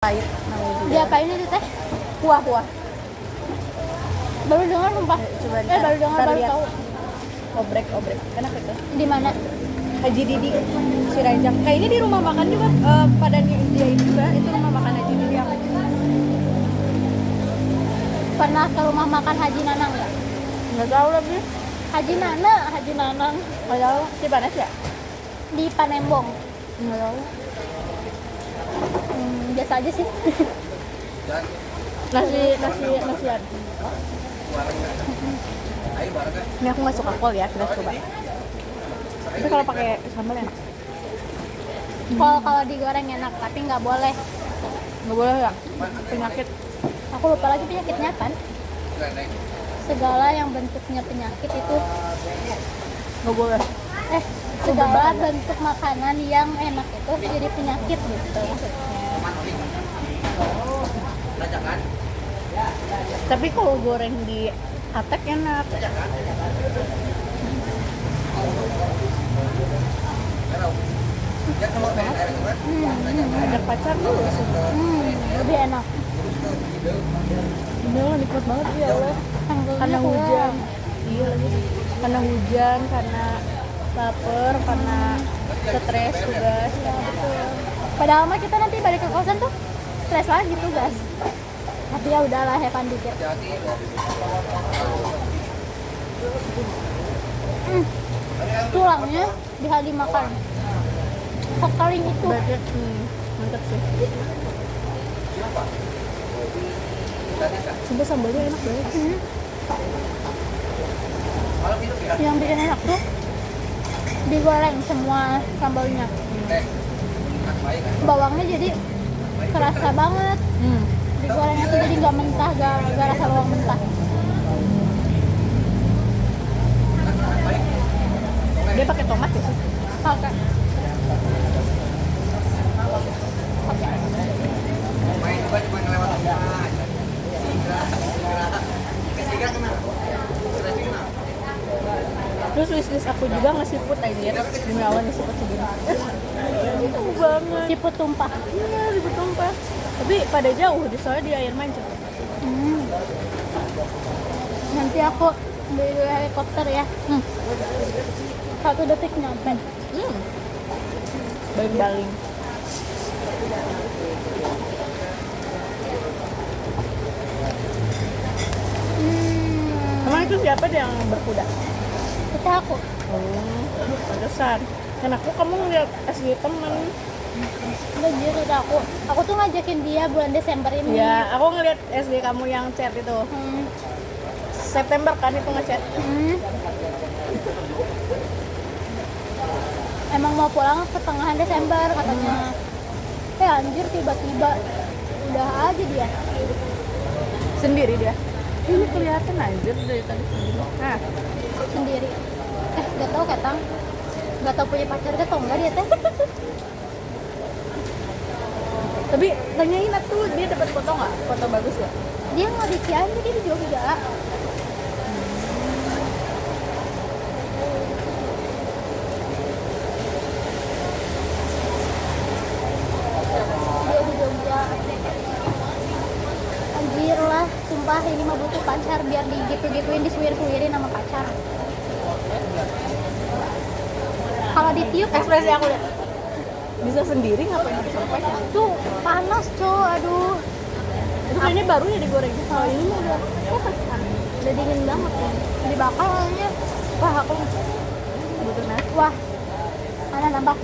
Pahit namanya juga. Diapain itu teh? Kuah. Baru dengar sumpah. Coba Baru dengar, ntar baru lihat. tahu. Obrek. Enak itu. Di mana? Haji Didi Cirajang. Kayaknya di rumah makan juga pada nyediain juga. Itu rumah makan Haji Didi yang Pernah ke rumah makan Haji Nanang ya? nggak tahu lagi. Haji Nanang Nggak tahu. Cipanas ya? di Panembong. Nggak tahu. Biasa aja sih. Nasian. Ini aku nggak suka kol ya, kita coba. Tapi kalau pakai sambal enak. Kalau digoreng enak, tapi nggak boleh. Nggak boleh ya? Penyakit. Aku lupa lagi penyakitnya kan? Segala yang bentuknya penyakit itu Nggak boleh. segala berbahaya. bentuk makanan yang enak itu jadi penyakit gitu. Tapi kalau goreng di atek enak. Ajak pacar dulu. Lebih enak. Ini lah nikmat banget ya Allah. Karena hujan. Iya lagi. Karena hujan, karena lapar, karena stres tugas. Ya, betul. Padahal mah kita nanti balik ke kosan tuh stres lagi tugas. Tapi ya udahlah, hepan dikit. Tulangnya bisa dimakan. Sekali itu. Berarti mantap sih. Sumpah sambalnya enak banget. Yang bikin enak tuh digoreng semua sambalnya. Bawangnya jadi kerasa banget. Digorengnya tuh jadi nggak mentah, nggak rasa bawang mentah. Dia pakai tomat ya sih? Pakai. Terus wishlist aku juga nge-seafood aja. Demi Allah nge-seafood segini. Itu banget. Siput tumpah. Iya, seafood tumpah. Tapi pada jauh, soalnya di air mancur. Nanti aku beli dulu helikopter ya. 1 detik nyampe. Baling-baling. Emang itu siapa dia yang berkuda? Kita aku. Pantesan. Kan aku kamu ngeliat SG temen. Udah gitu dah aku tuh ngajakin dia bulan Desember ini. Ya, aku ngeliat SG kamu yang chat itu. September kan itu nge-chat. Emang mau pulang pertengahan Desember katanya. Anjir tiba-tiba udah aja dia. Sendiri dia. Ini kelihatan aja dari tadi sendiri. Nah, Sendiri. Gak tau ketang. Gak tau punya pacar gak tau enggak dia teh. tapi tanyain tuh dia dapat foto nggak? Foto bagus ya? Dia nggak di Cianjur, dia di Jogja. Dia di Jogja. Anjir lah, sumpah ini mah butuh pacar biar digitu-gituin, disuir-suirin sama pacar. Kalau ditiup Ekspresi aku lihat. Bisa sendiri ngapain harus sampai? tuh panas cow, aduh. Itu kayaknya baru ya digoreng. Oh ini udah dingin banget ya. Dibakar kayaknya. Wah aku Butuh nasi. wah mana nambah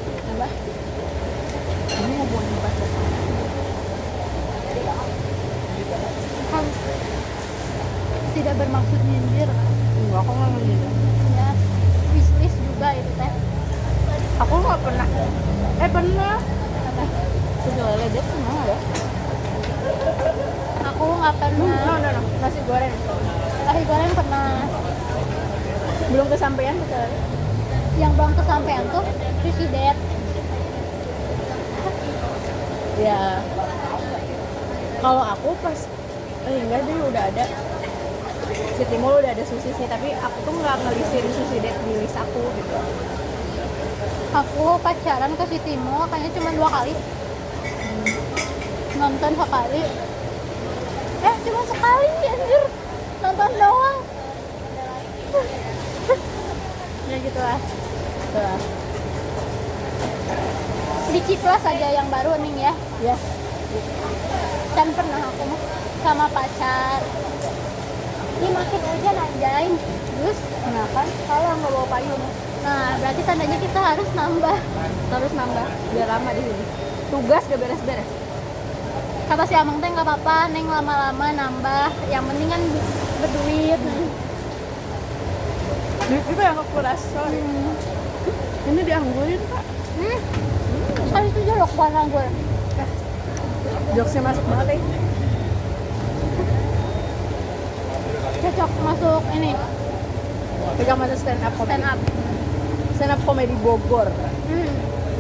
Ini mau buang pacar. kan tidak bermaksud nyindir Enggak, aku nggak ngeliat. ya, wishlist juga itu teh. Aku nggak pernah. Pernah. Sudah lele pernah ya? Aku nggak pernah No. Nasi goreng. nasi goreng pernah. Belum kesampaian betul. Yang belum kesampaian tuh sushi date. Ya. Kalau aku pas enggak deh udah ada. Si Timur udah ada sushi sih, tapi aku tuh nggak ngelisin sushi date di list aku gitu. Aku pacaran ke si Timo kayaknya cuma 2 kali. nonton sekali. Cuma sekali anjir. Nonton doang. Ya gitu lah. Tuh. Di Ciplas aja yang baru nih ya. Ya. Dan pernah aku mah sama pacar. Ini makin hujan anjay. Terus Kenapa? Kalau nggak bawa payung, nah, berarti tandanya kita harus nambah. terus nambah biar lama di sini. Tugas gak beres-beres. Kata si Amang teh nggak apa-apa, Neng lama-lama nambah. Yang penting kan berduit. Duit itu yang kekuras, sorry. Ini dianggurin Pak. Kan itu jorok warna gue. Jokesnya masuk banget ya. Cocok masuk ini Pegang mana stand up comedy. Stand up comedy Bogor.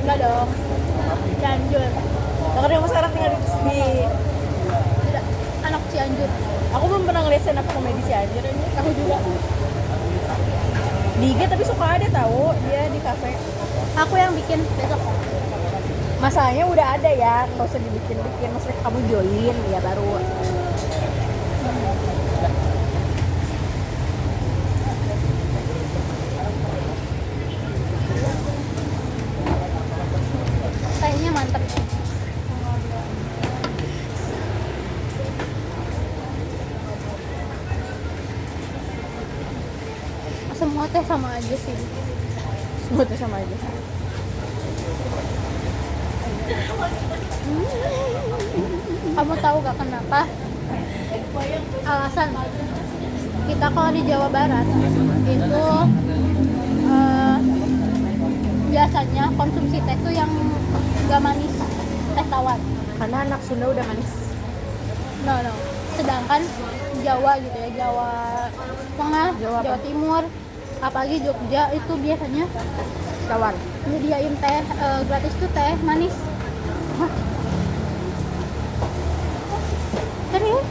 Enggak dong. Cianjur. Makanya yang sekarang tinggal di Tidak. Anak Cianjur. aku belum pernah ngeliat stand up comedy Cianjur ini. Aku juga. Di IG tapi suka ada tahu dia di kafe. Aku yang bikin besok. Masalahnya udah ada ya, nggak usah dibikin-bikin. Maksudnya kamu join ya baru. Tehnya mantep. Semua teh sama aja sih. Semua tuh sama aja. Kamu tahu gak kenapa? Alasan kita kalau di Jawa Barat itu biasanya konsumsi teh tuh yang gak manis, teh tawar. Karena anak Sunda udah manis. No. Sedangkan Jawa gitu ya, Jawa Tengah, Jawa Jawa apa? Timur, apalagi Jogja itu biasanya Tawar. nyediain teh gratis tuh teh manis. Hah? Serius?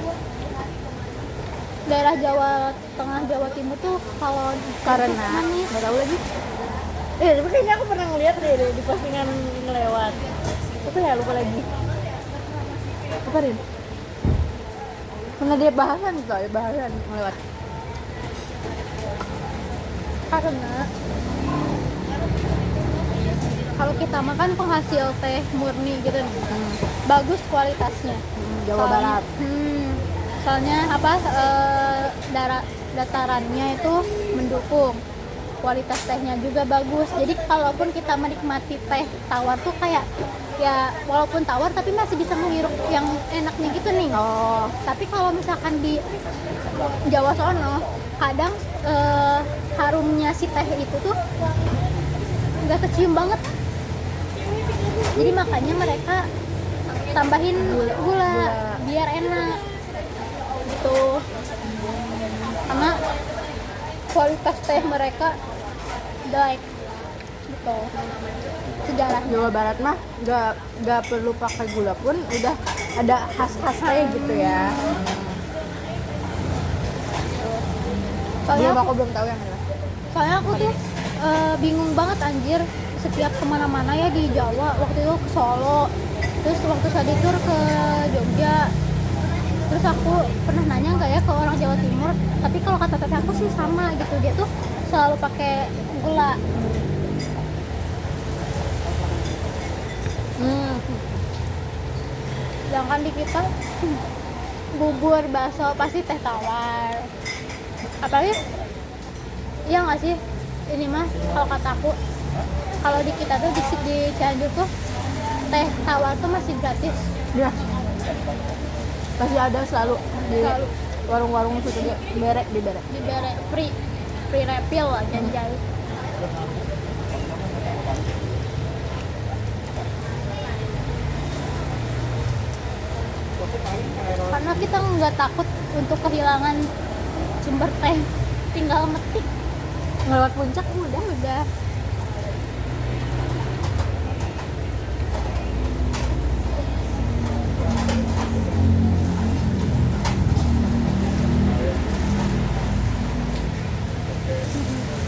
Daerah Jawa Tengah, Jawa Timur tuh kalau Karena manis. nggak tahu lagi. Tapi kayaknya aku pernah ngeliat deh di postingan ngelewat. Apa ya lupa lagi. Apa Rin? Pernah dia bahasan soalnya bahasan ngelewat. Karena kalau kita makan penghasil teh murni gitu nih, bagus kualitasnya. Jawa Barat. Soalnya apa? Datarannya itu mendukung, kualitas tehnya juga bagus. Jadi kalaupun kita menikmati teh tawar tuh kayak ya walaupun tawar tapi masih bisa menghirup yang enaknya gitu nih. Oh, Tapi kalau misalkan di Jawa sono kadang harumnya si teh itu tuh nggak kecium banget. Jadi makanya mereka tambahin gula biar enak gitu. Karena kualitas teh mereka jelek gitu. Sejarah Jawa Barat mah nggak perlu pakai gula pun udah ada khas-khasnya gitu ya. soalnya Belum aku, aku belum tahu yang mana. soalnya aku tuh bingung banget anjir setiap kemana-mana ya di Jawa. Waktu itu ke Solo, terus waktu study tour ke Jogja, terus aku pernah nanya nggak ya ke orang Jawa Timur, tapi kalau kata teteh aku sih sama gitu, dia tuh selalu pakai gula. Sedangkan di kita bubur, bakso pasti teh tawar. Apalagi iya nggak sih, ini mah kalau kata aku, kalau di kita tuh di Cianjur tuh teh tawar tuh masih gratis. Ya. Pasti ada selalu di Selalu. warung-warung situ dia berek di berek. Di free refill aja janji. Karena kita nggak takut untuk kehilangan sumber teh, tinggal metik Ngelewat puncak udah.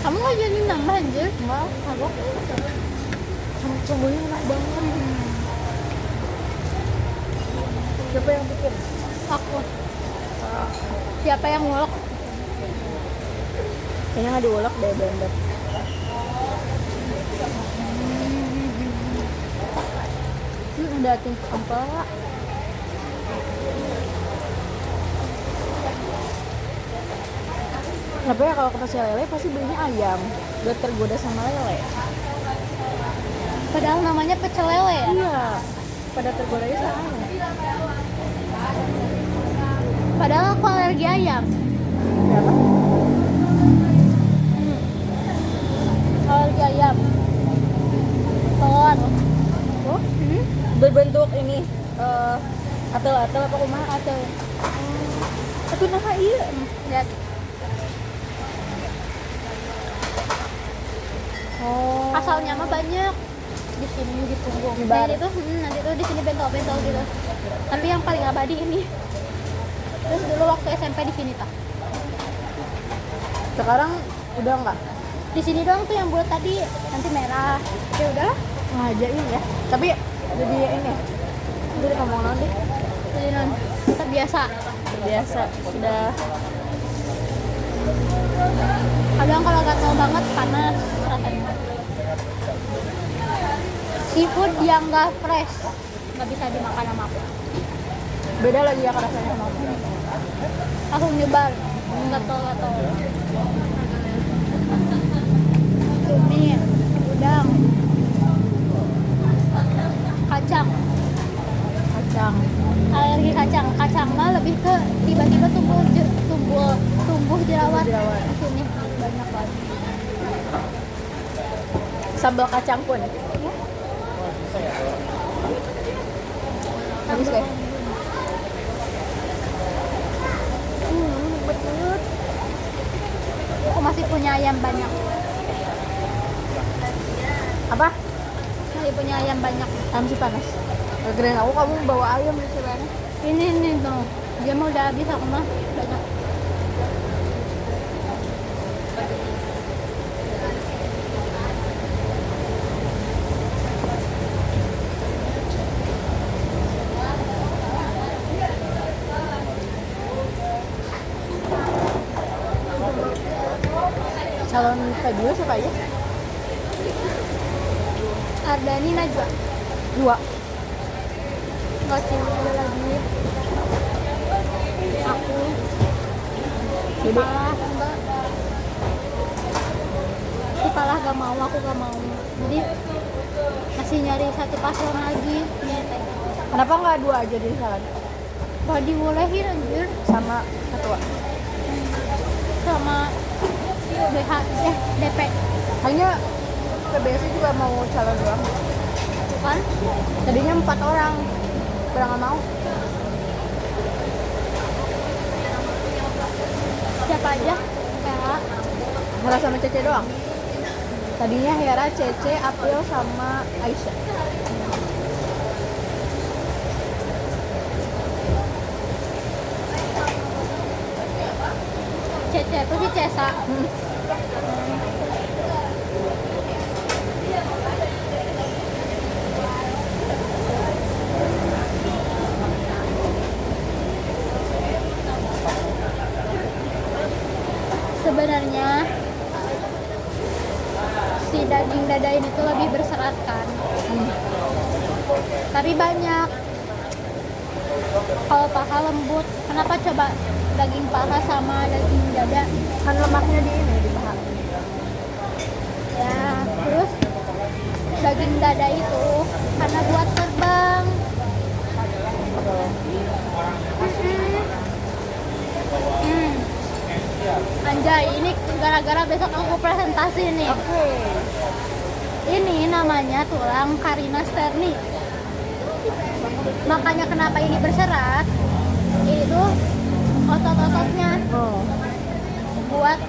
Kamu nggak jadi nambah anjir? Enggak, kagok. Sumbunya enak banget. Siapa yang bikin? Aku. Siapa yang ngulek? Kayaknya nggak diulek deh, blender. Udah tumpuk ampela. Kenapa ya kalau ke Pecel Lele pasti belinya ayam, biar tergoda sama lele. Padahal namanya pecel lele ya. Iya, pada tergodanya sama ayam. Padahal aku alergi ayam. Kenapa? Alergi ayam. Telur. Oh, berbentuk ini atel-atel apa kumaha? Atau Itu nah iya. lihat. Oh. Asalnya mah banyak di sini di punggung. Nyebar. Nah, itu nanti tuh di sini bentol-bentol gitu. Tapi yang paling abadi ini. Terus dulu waktu SMP di sini tak. Sekarang udah enggak? Di sini doang tuh yang bulat tadi, nanti merah. Ya udahlah. Ngajain ya. Tapi jadi ini. Jadi ngomong nanti Jadi non terbiasa. biasa sudah. Kadang kalau gatel banget panas rasanya. Seafood yang nggak fresh nggak bisa dimakan sama aku. Beda lagi ya rasanya sama aku. Langsung nyebar, gatel-gatel. Cumi, udang, kacang. Kacang. Alergi kacang. Kacang mah lebih ke tiba-tiba tumbuh jerawat. Jerawat. Di sini banyak banget. Sambal kacang pun. Habis kayak. Betul. Aku masih punya ayam banyak. Apa? Masih punya ayam banyak. Ayam si panas. Keren aku kamu bawa ayam di sana. Ini tuh. Dia mau udah habis aku mah banyak. Calon kedua siapa aja? Ardani Najwa. 2. Enggak sih, ada lagi. Aku. Si Jadi Palah enggak. Si Palah gak mau, aku gak mau. Jadi masih nyari satu paslon lagi. kenapa nggak 2 aja di salad Gak dibolehin anjir. sama ketua? Sama DP. Hanya PBS juga mau calon doang. Bukan? Tadinya 4 orang. Kurang nggak mau. Siapa aja? Kayak Hera sama Cece doang. Tadinya Hera, Cece, April sama Aisyah. Cece itu si Cesa. Sebenarnya si daging dada ini tuh lebih berserat kan. Tapi banyak. Kalau paha lembut, kenapa coba daging paha sama daging dada? Kan lemaknya di ini di paha. Ya, terus daging dada itu karena buat terbang. Anjay, ini gara-gara besok aku presentasi nih. Oke. Ini namanya tulang carina sterni. Makanya kenapa ini berserat? Itu otot-ototnya Oh. buat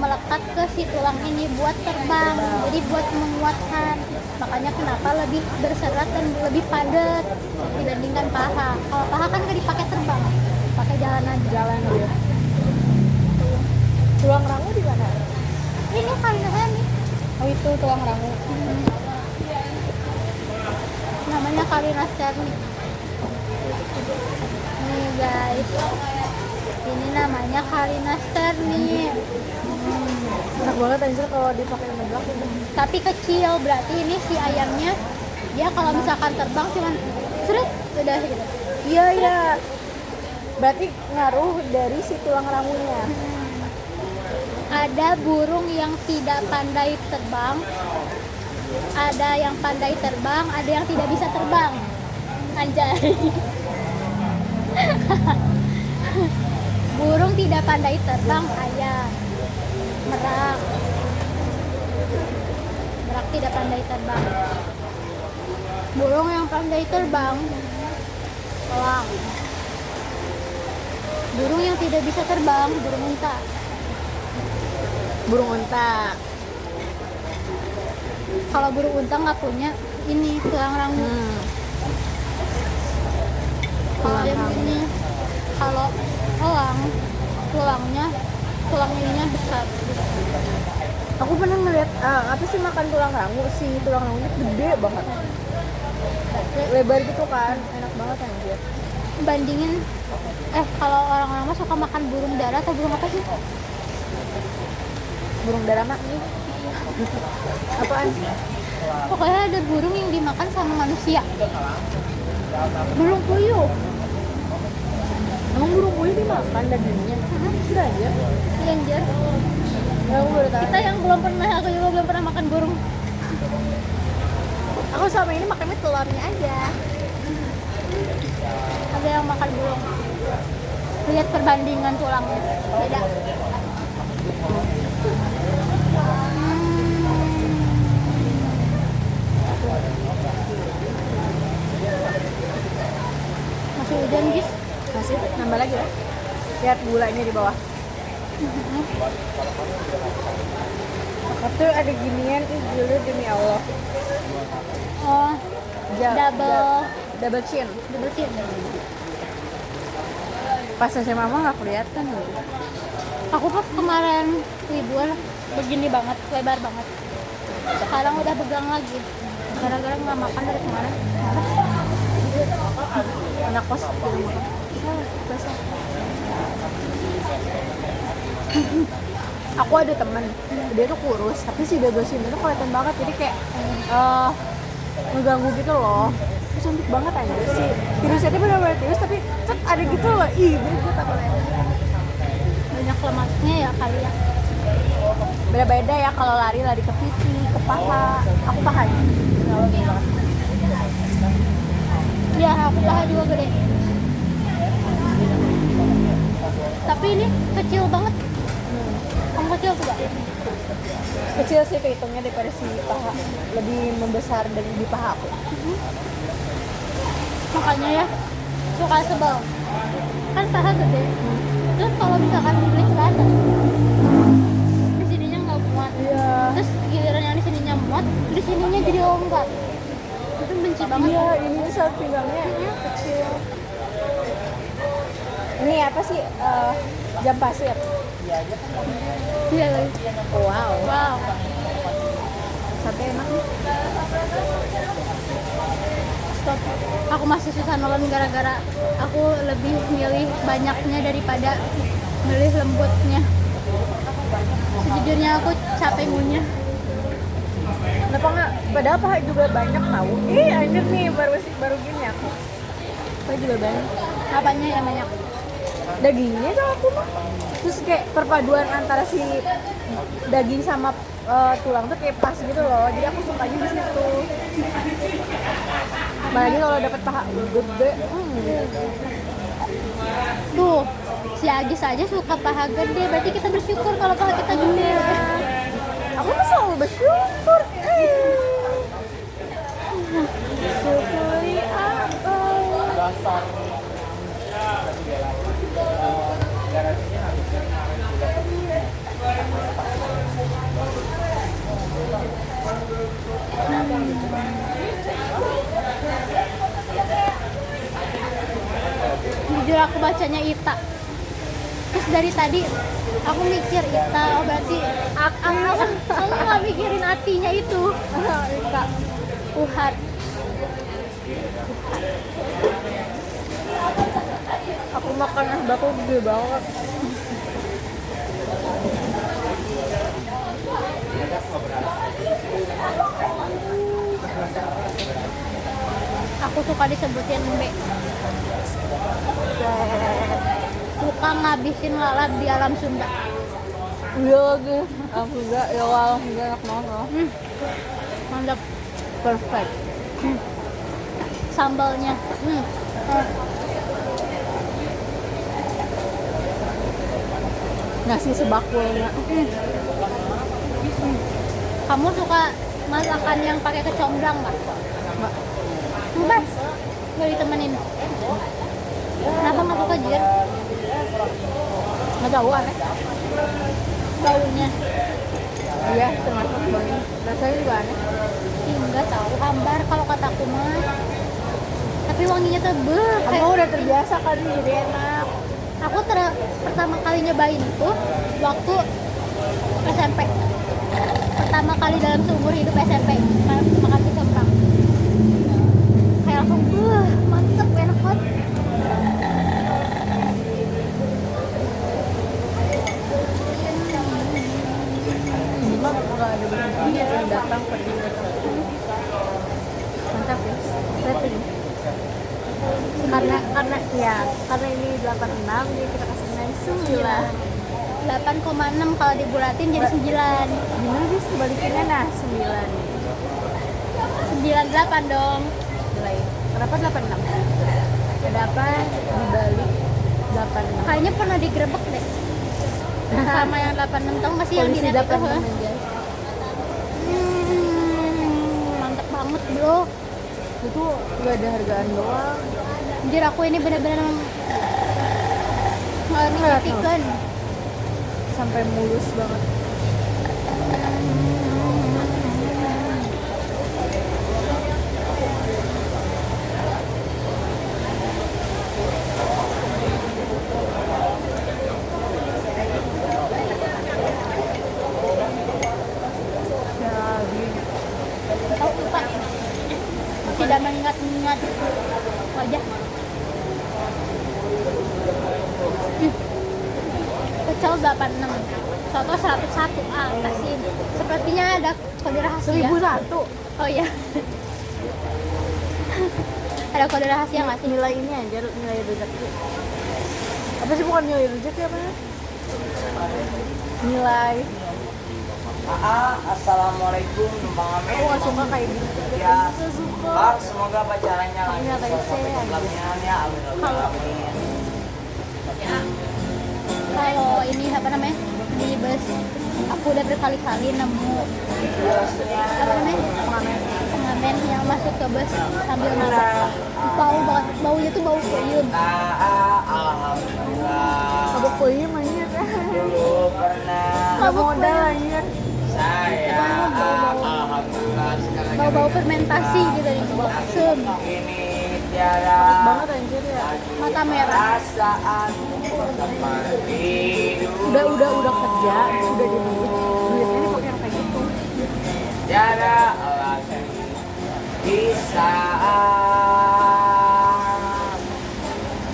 melekat ke si tulang ini buat terbang. Jadi buat menguatkan. Makanya kenapa lebih berserat dan lebih padat dibandingkan paha. Kalau paha kan nggak dipakai terbang, pakai jalanan. Jalan dia. Tulang rangu di mana? Ini carina sterni. Oh itu tulang rangu. Namanya carina sterni. Nih guys, ini namanya Kalinaster nih. Enak banget anjir kalau dipakai ngeblak itu. Tapi kecil, berarti ini si ayamnya dia kalau misalkan terbang cuman seret udah gitu. Iya ya. Berarti ngaruh dari si tulang rangunya. Ada burung yang tidak pandai terbang, ada yang pandai terbang, ada yang tidak bisa terbang. Anjay. Burung tidak pandai terbang ayam. Merak. Merak tidak pandai terbang. Burung yang pandai terbang elang. Burung yang tidak bisa terbang burung unta. Burung unta. Kalau burung unta nggak punya ini tulang rangu. Kalau yang ini, kalau elang tulang ininya besar. Aku pernah ngeliat apa sih makan tulang rangu, si tulang rangunya gede banget. Lebar gitu kan, enak banget anjir. Bandingin kalau orang-orang mah suka makan burung dara atau burung apa sih? Burung dara mak nih. Apaan? Pokoknya ada burung yang dimakan sama manusia. Burung puyuh. Emang burung puyuh dimakan dagingnya? Sudah aja. Iya anjir. Ya, aku baru tahu. Kita yang belum pernah, aku juga belum pernah makan burung. Aku selama ini makannya telurnya aja. Ada yang makan burung. Lihat perbandingan tulangnya. Beda. Masih hujan guys. Masih nambah lagi ya. Lihat gulanya di bawah. Itu ada ginian, dulu demi Allah. Oh, Double chin. double chin. Pas SMA mama nggak kelihatan. Aku pas kemarin libur begini banget, lebar banget. Sekarang udah pegang lagi. Gara-gara nggak makan dari kemarin. Anak kos tidak makan. Basah. Aku ada temen, dia tuh kurus, tapi si double chin itu kelihatan banget, jadi kayak ngeganggu gitu loh. Terus cantik banget aja sih. Tirusnya tuh bener-bener tirus, tapi cet ada gitu loh. Ih, beda takutnya. Banyak lemaknya ya kali ya. Beda-beda ya kalau lari ke pipi, ke paha. Aku pahanya. Ya, aku paha juga gede. Tapi ini kecil banget. Kamu kecil juga? Kecil sih kehitungnya daripada si paha. Lebih membesar dari di paha aku. Makanya ya suka sebel. Kan paha gede. Terus kalau misalkan beli celana, di sininya nggak muat. Iya. Terus giliran yang di sininya muat, di sininya jadi longgar. Itu benci banget. Iya, ini saat pinggangnya kecil. Ini apa sih? Jam pasir. Iya lagi. Wow. Wow. Sate enak nih. Stop. Aku masih susah nelen gara-gara aku lebih milih banyaknya daripada milih lembutnya. Sejujurnya aku capek ngunyah. Kenapa nggak? Padahal paha juga banyak tahu. Anjir nih baru gini aku. Paha juga banyak. Apanya yang banyak? Dagingnya tuh aku mah. Terus kayak perpaduan antara si daging sama tulang tuh kayak pas gitu loh. Jadi aku sukanya di situ. Apalagi kalau dapet paha gede. Tuh, si Agis aja suka paha gede. Berarti kita bersyukur kalau paha kita gede. Aku tuh selalu bersyukur. Syukuri apa? Dasar. Jujur aku bacanya Ita. Terus dari tadi aku mikir Ita, oh berarti aku nggak mikirin artinya itu. Ita, Uhat. makan es batu gede banget. Aku suka disebutin B. Suka ngabisin lalat di alam Sunda. Iya lagi. Alhamdulillah, ya Allah, alhamdulillah enak banget loh. Mantap. Perfect. Sambalnya. Nasi sebakulnya. Kamu suka masakan yang pakai kecombrang nggak? Mbak, Enggak. Nggak ditemenin. Kenapa nggak suka Jir? nggak tahu aneh. Baunya. Iya, termasuk baunya. Rasanya juga aneh. Ih, nggak tahu hambar kalau kataku mah. Tapi wanginya tuh Kamu udah terbiasa kali jadi enak. Aku pertama kali nyobain itu waktu SMP. Pertama kali dalam seumur hidup SMP makan kecombrang. Kayak langsung mantep, enak banget. Ini mah nggak ada berhentinya yang datang pergi. Mantap ya. Rating. Karena ini 86 jadi kita kasih 9. 8,6 kalau dibulatin jadi 9. Gimana sih sebalikinnya? Nah 9. 98 dong. Nilai. Kenapa 86? Ada apa dibalik 86? Kayaknya pernah digerebek deh. Sama yang 86 tahu nggak sih yang di Polisi net itu? 86 aja. Mantep banget bro. Itu nggak ada hargaan doang. Anjir aku ini bener-bener ngertikan. Sampai mulus banget. Tahu lupa. Tidak mengingat-ingat wajah. Pecel 86, soto 101. Kasih. Sepertinya ada kode rahasia. 1001. Oh iya. Ada kode rahasia nggak sih? Nilai ini aja, nilai rezeki. Apa sih, bukan nilai rezeki apa ya? Nilai. Assalamualaikum Bang Amin. Aku nggak suka kayak gitu. Ya, Nggak suka. Pak, semoga pacarannya Ini lancar ada sampai isi. ke pelaminan ya. Amin. Amin. Kalau ini apa namanya di bus, aku udah berkali-kali nemu apa namanya pengamen yang masuk ke bus sambil mabok. Bau banget, baunya tuh bau peyem. Alhamdulillah. Mabok peyem anjir. Dulu pernah Nggak modal anjir. saya alhamdulillah sekarang Bau-bau fermentasi gitu nih. Sem, ini tiada Banget anjir ya. mata merah. perasaan seperti dulu. Udah kerja, udah di duitnya dipakai yang kayak gitu. Tiada alasan di saat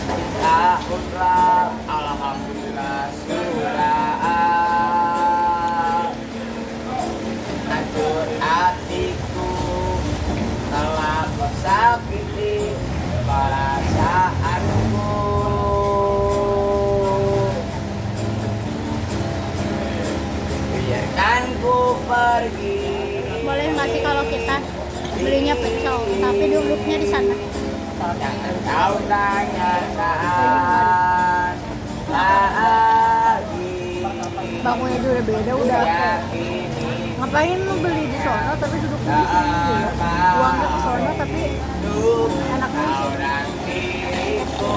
kita putra alhamdulillah sudah hancur hatiku telah tersakiti perasaanku. Biarkan ku pergi. Boleh nggak sih kalau kita belinya pecel, tapi duduknya di sana? Jangan kau tanyakan lagi. Bangunnya juga udah beda, udah. Ya ini Ngapain lu beli di sono tapi duduk di sini ya? Uangnya ke sono tapi hidup enaknya di kau sini. dan diriku.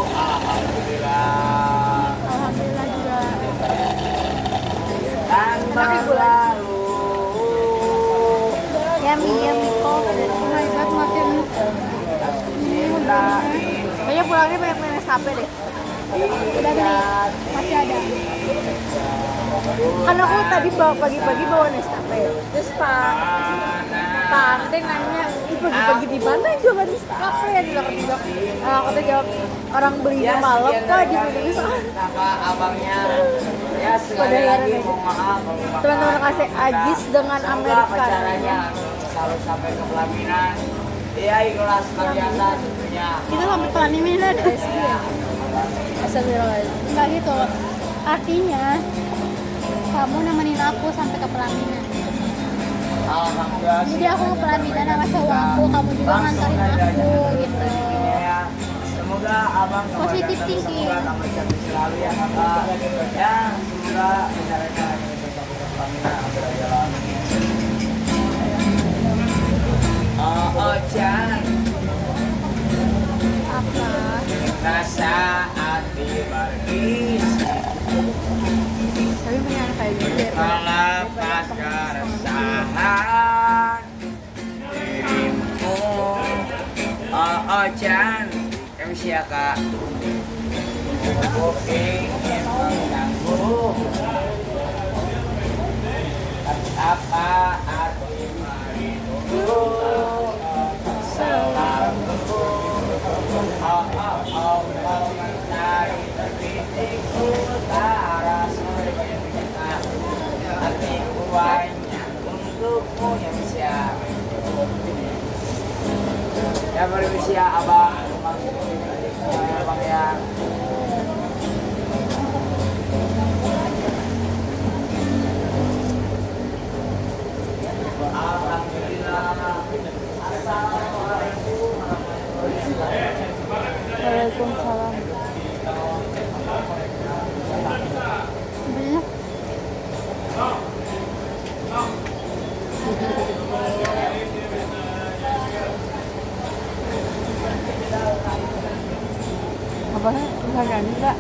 Alhamdulillah. Alhamdulillah juga. Dan berlalu. Yummy kok. Oh my god, makin Cinta Kayaknya pulangnya banyak main SKP deh. udah beli, masih ada. Kan aku tadi pagi-pagi bawa Nescafe. Terus Pak Ante nanya, pagi-pagi di mana yang jualan di kafe ya di belakang blok. Aku tuh jawab orang belinya malam kok di Indonesia. Kakak abangnya. Ya sekali Pada heran lagi aja. mohon maaf. Teman-teman kasih Agis dengan Amerika. Caranya selalu sampai ke pelaminan. Iya ikhlas biasa tentunya. Kita sampai pelaminan Astagfirullahaladzim. enggak gitu. Artinya kamu nemenin aku sampai ke pelaminan. Alhamdulillah. Jadi aku ke pelaminan sama cowok aku, kamu juga nganterin aku gitu. Ya, semoga abang Positive thinking. Semoga kamu cantik selalu ya kakak. Ya, semoga rencana-rencana ini bisa pelaminan ambil jalan. Oh, Chan. Apa? Rasa hati berisi Tapi punya kayak gitu ya. melepas keresahan dirimu. Oh, Chan. MC ya kak. Aku ingin mengganggu. Apa arti merindu? Selalu oh mencari terbitik utara surga kita. Hatiku banyak untukmu yang bisa. Ya berusia abang, abang ya. Waalaikumsalam. Sebenarnya Apa sih? Bisa nyanyi nggak?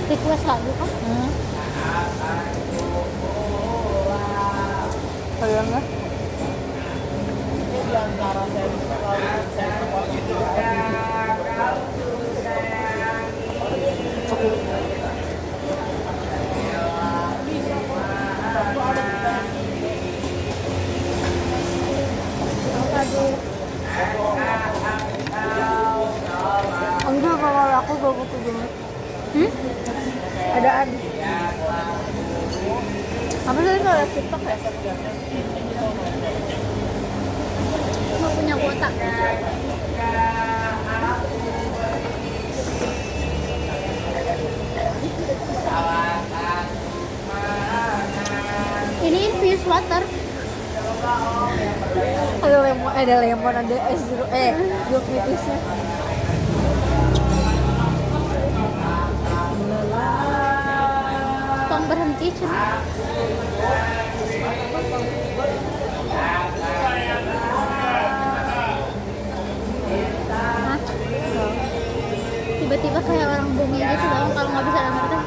request lagu kan? Kalau enggak? Enggak, kalau aku gak butuh banget. Ada adik. Apa sih kalau liat TikTok ya? Mau punya kuota. Ini infused water. Ada lemon, ada es jeruk, jeruk nipisnya. Tong berhenti cuma. Hah? Tiba-tiba kayak orang bumi gitu dong kalau nggak bisa dengar kan?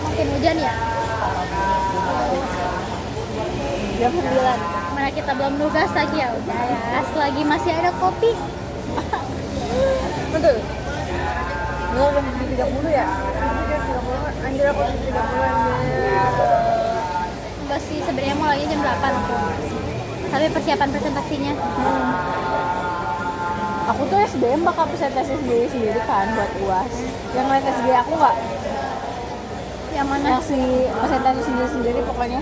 Makin hujan ya? Jam 9. Mana kita belum nugas lagi ya udah ya. Selagi masih ada kopi. Betul. Enggak udah 30 ya? Udah 30. Anjir aku 30 anjir. Enggak sih, sebenarnya mau lagi jam 8 aku. Tapi persiapan presentasinya. Aku tuh SBM bakal presentasi sendiri kan buat UAS. Yang lain SG aku nggak. Yang mana? Yang si presentasi sendiri pokoknya.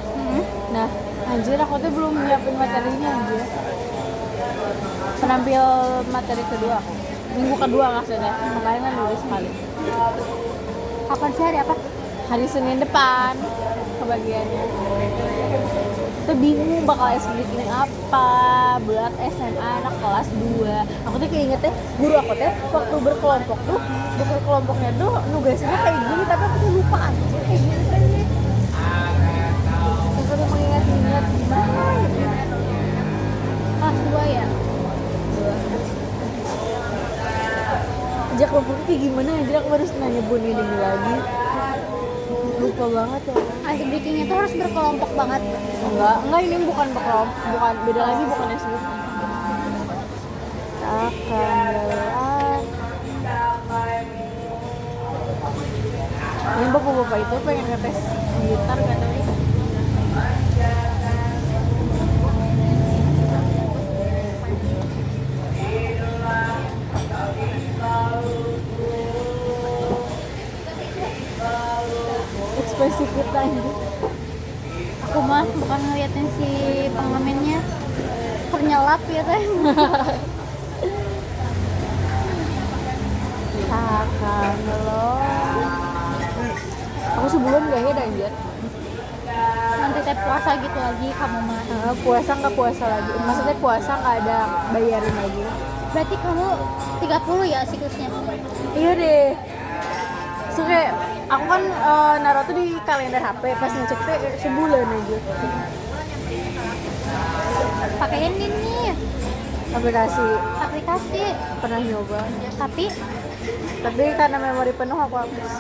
Nah, anjir aku tuh belum nyiapin materinya anjir. Penampil materi kedua aku. Minggu kedua maksudnya. Kemarin kan lulus sekali. Kapan sih hari apa? Hari Senin depan kebagiannya. Tuh bingung bakal speaking apa buat SMA anak kelas 2. Aku tuh keingetnya guru aku teh waktu berkelompok tuh berkelompoknya tuh nugasnya kayak gini, tapi aku tuh lupa aja kayak gini teh. Aku tuh mengingat-ingat gimana gitu. Kelas 2 ya? Sejak kelompoknya kayak gimana aja, aku harus nanya Bun ini lagi. Lupa banget ya. Ice breakingnya tuh harus berkelompok banget. Enggak, ini bukan berkelompok, bukan beda lagi, bukan SBK. Akan lelah. Ini bapak-bapak itu pengen ngetes gitar katanya. Ekspresi kita ini. Aku mah bukan ngeliatin si pengamennya ternyelap ya teh. Akan lelah. Aku sebulan gak ya anjir. Nanti teh puasa gitu lagi kamu mah. Puasa nggak puasa lagi, maksudnya puasa nggak ada bayarin lagi. Berarti kamu 30 ya siklusnya. Iya deh. So kayak aku kan naruh tuh di kalender HP, pas ngecek tuh sebulan aja. Pakein ini Aplikasi aplikasi. pernah nyoba, Tapi karena memori penuh aku hapus.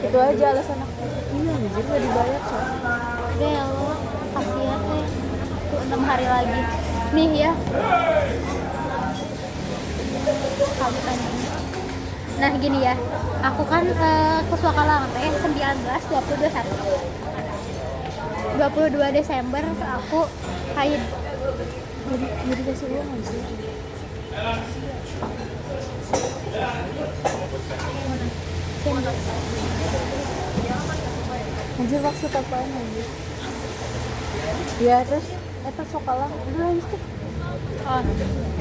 Itu aja alasan aku. Iya anjir nggak dibayar soalnya. udah ya lo kasihan teh. Tuh 6 hari lagi. Nih ya. Kamu tanya. Nah gini ya, aku kan ke Swakalang teh 19, 20, 21 22 Desember aku haid. Jadi kasih uang nggak sih? Anjir maksud apaan anjir? Ya terus eta Sokalang udah habis tuh. Oh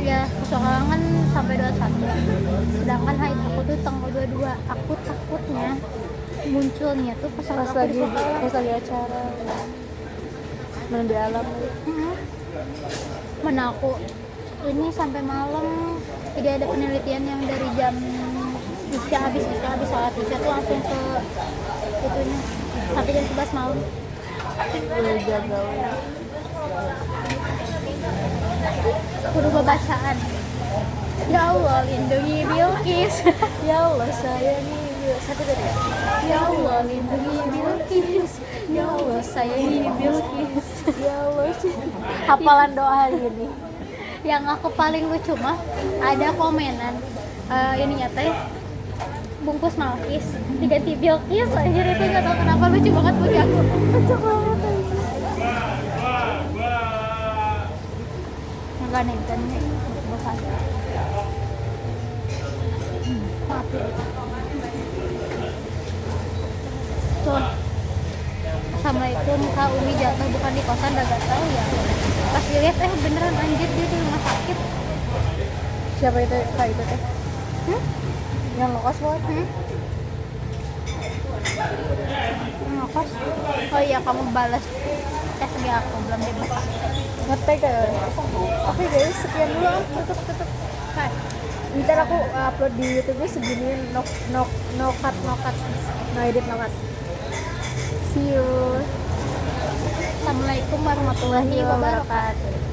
iya, ke Swakalang kan sampai 21. Sedangkan haid aku tuh tanggal 22. Aku takutnya munculnya tuh pas Pas aku di Swakalang. lagi acara mandi alam. Mana aku ini sampai malam, jadi ada penelitian yang dari jam habis sholat isya tuh langsung ke itunya sampai jam 11 malam. Udah jaga. Kudu bacaan. Ya Allah lindungi Bilqis. Ya Allah sayangi satu tadi. Ya Allah lindungi Bilqis. Ya Allah sayangi Bilqis. Ya Allah hafalan doa hari ini. Yang aku paling lucu mah ada komenan ininya teh bungkus Malkis diganti Bilqis aja, itu nggak tahu kenapa lucu banget bagi aku. Kocak banget. Nggak nenten nih bukan. Maaf ya. Tuh. Assalamualaikum Kak Umi jatuh bukan di kosan, udah gak tahu ya. Pas dilihat beneran anjir dia di rumah sakit. Siapa itu Kak itu teh? Yang ngekos banget. Ngekos. Oh iya kamu balas SG aku belum dibuka. Ngetek ya. Oke guys, sekian dulu tutup. Kan. Ntar aku upload di YouTube-nya segini no cut. No edit, no cut. See you. Assalamualaikum warahmatullahi wabarakatuh.